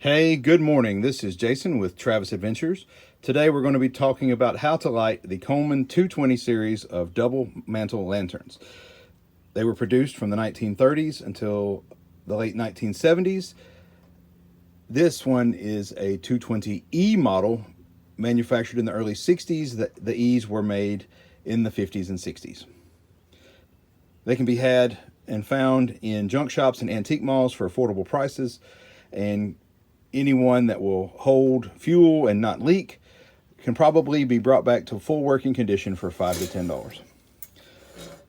Hey, good morning. This is Jason with Travis Adventures. Today we're going to be talking about how to light the Coleman 220 series of double mantle lanterns. They were produced from the 1930s until the late 1970s. This one is a 220E model manufactured in the early 60s. The E's were made in the 50s and 60s. They can be had and found in junk shops and antique malls for affordable prices, and anyone that will hold fuel and not leak can probably be brought back to full working condition for $5 to $10.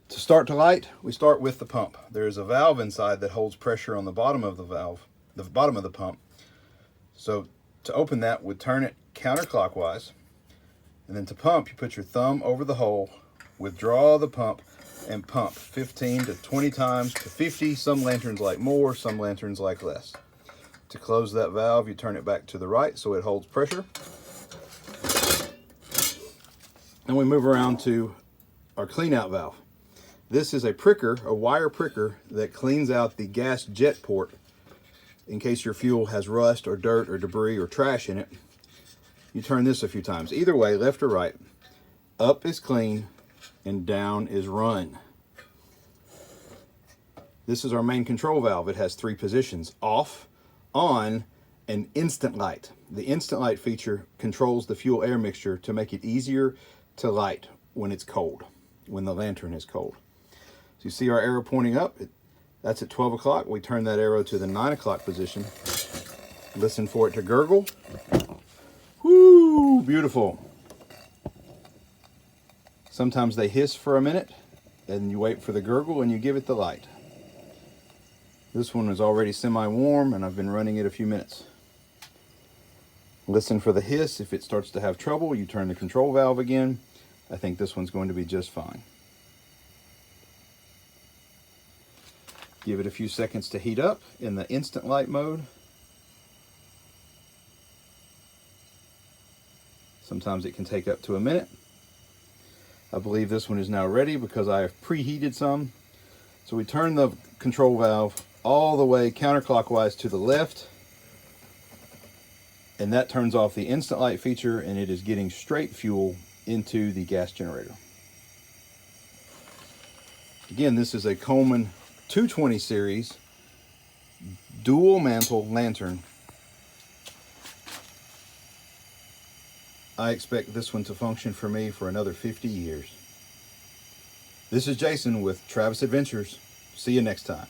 To start to light, we start with the pump. There is a valve inside that holds pressure on the bottom of the valve, the bottom of the pump. So to open that, we turn it counterclockwise, and then to pump, you put your thumb over the hole, withdraw the pump, and pump 15 to 20 times to 50. Some lanterns like more, some lanterns like less. To close that valve, you turn it back to the right so it holds pressure. And we move around to our clean out valve. This is a pricker, a wire pricker that cleans out the gas jet port in case your fuel has rust or dirt or debris or trash in it. You turn this a few times. Either way, left or right. Up is clean and down is run. This is our main control valve. It has 3 positions: off, on, and instant light. The instant light feature controls the fuel air mixture to make it easier to light when it's cold, when the lantern is cold. So you see our arrow pointing up, that's at 12 o'clock. We turn that arrow to the 9 o'clock position. Listen for it to gurgle. Whoo, beautiful. Sometimes they hiss for a minute, and you wait for the gurgle and you give it the light. This one is already semi-warm and I've been running it a few minutes. Listen for the hiss. If it starts to have trouble, you turn the control valve again. I think this one's going to be just fine. Give it a few seconds to heat up in the instant light mode. Sometimes it can take up to a minute. I believe this one is now ready because I have preheated some. So we turn the control valve all the way counterclockwise to the left, and that turns off the instant light feature, and it is getting straight fuel into the gas generator. Again, this is a Coleman 220 series dual mantle lantern. I expect this one to function for me for another 50 years. This is Jason with Travis Adventures. See you next time.